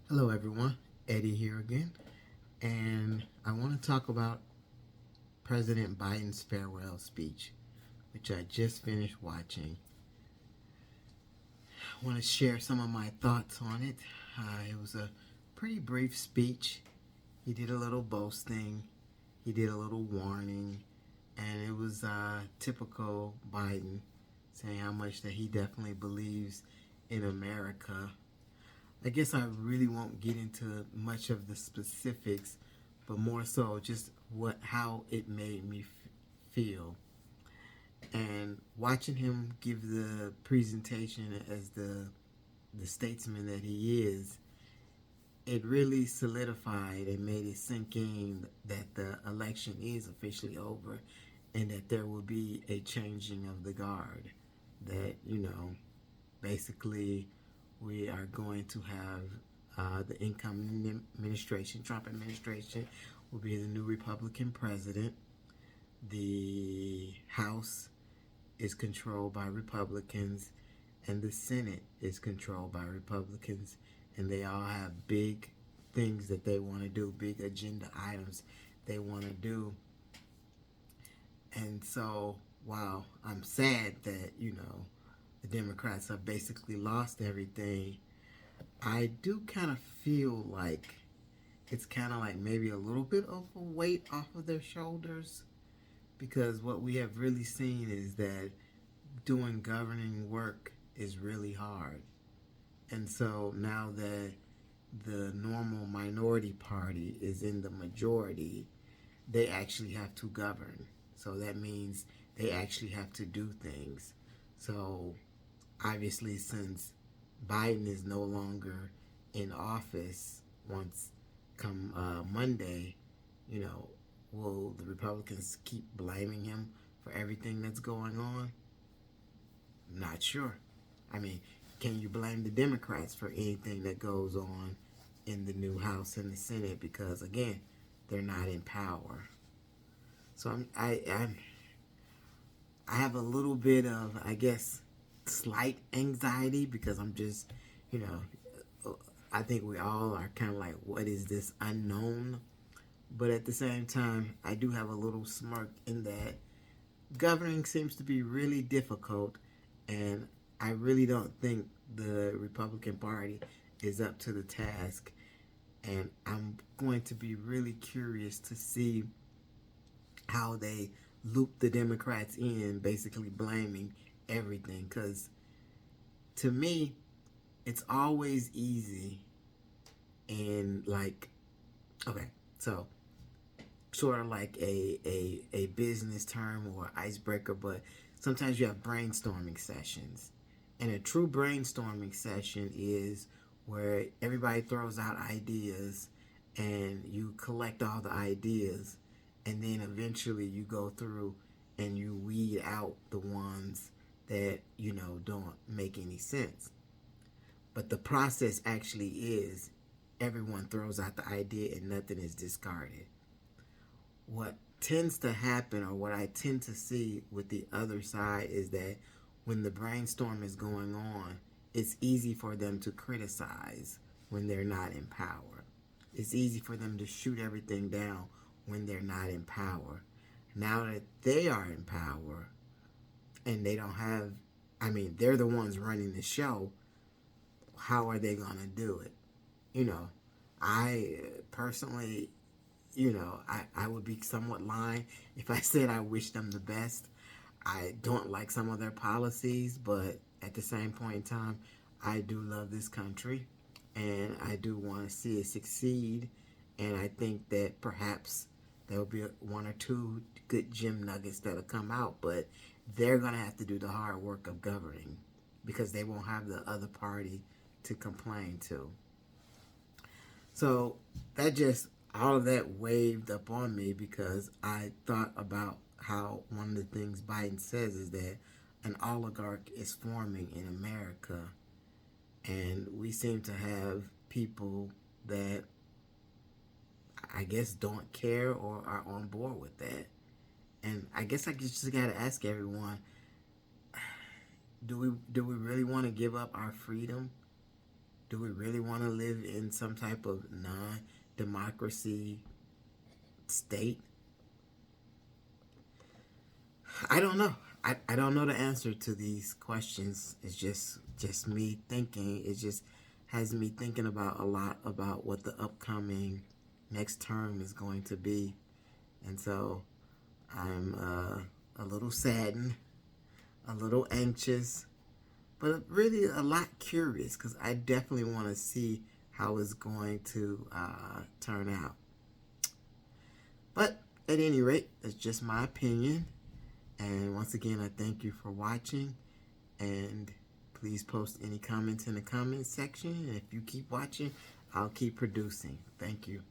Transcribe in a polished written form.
Hello, everyone. Eddie here again, and I want to talk about President Biden's farewell speech, which I just finished watching. I want to share some of my thoughts on it. It was a pretty brief speech. He did a little boasting, he did a little warning, and it was typical Biden saying how much that he definitely believes in America. I guess I really won't get into much of the specifics, but more so just how it made me feel. And watching him give the presentation as the statesman that he is, it really solidified and made it sink in that the election is officially over and that there will be a changing of the guard. That, basically we are going to have the incoming administration, Trump administration, will be the new Republican president. The House is controlled by Republicans, and the Senate is controlled by Republicans, and they all have big things that they want to do, big agenda items they want to do. And so, while I'm sad that, the Democrats have basically lost everything, I do kind of feel like it's kind of like maybe a little bit of a weight off of their shoulders, because what we have really seen is that doing governing work is really hard. And so now that the normal minority party is in the majority, they actually have to govern. So that means they actually have to do things. So obviously, since Biden is no longer in office once come Monday, you know, will the Republicans keep blaming him for everything that's going on? Not sure. I mean, can you blame the Democrats for anything that goes on in the new House and the Senate? Because again, they're not in power. So I have a little bit of, I guess, slight anxiety because I'm just, you know, I think we all are kind of like, what is this unknown? But at the same time, I do have a little smirk in that governing seems to be really difficult, and I really don't think the Republican Party is up to the task. And I'm going to be really curious to see how they loop the Democrats in, basically blaming everything. Because to me, it's always easy and like, okay, so sort of like a business term or icebreaker, but sometimes you have brainstorming sessions. And a true brainstorming session is where everybody throws out ideas and you collect all the ideas, and then eventually you go through and you weed out the ones that, don't make any sense. But the process actually is everyone throws out the idea and nothing is discarded. What tends to happen, or what I tend to see with the other side, is that when the brainstorm is going on, it's easy for them to criticize when they're not in power. It's easy for them to shoot everything down when they're not in power. Now that they are in power and they don't have, I mean, they're the ones running the show, how are they going to do it? I personally, I would be somewhat lying if I said I wish them the best. I don't like some of their policies, but at the same point in time, I do love this country and I do want to see it succeed. And I think that perhaps there will be one or two good gem nuggets that'll come out, but they're going to have to do the hard work of governing because they won't have the other party to complain to. So that just, all of that waved up on me because I thought about how one of the things Biden says is that an oligarch is forming in America, and we seem to have people that I guess don't care or are on board with that. And I guess I just got to ask everyone: do we really want to give up our freedom Do we really want to live in some type of non-democracy state? I don't know. I don't know the answer to these questions. It's just me thinking. It just has me thinking about a lot about what the upcoming next term is going to be. And so I'm a little saddened, a little anxious, but really a lot curious because I definitely want to see how it's going to turn out. But at any rate, it's just my opinion. And once again, I thank you for watching. And please post any comments in the comment section. And if you keep watching, I'll keep producing. Thank you.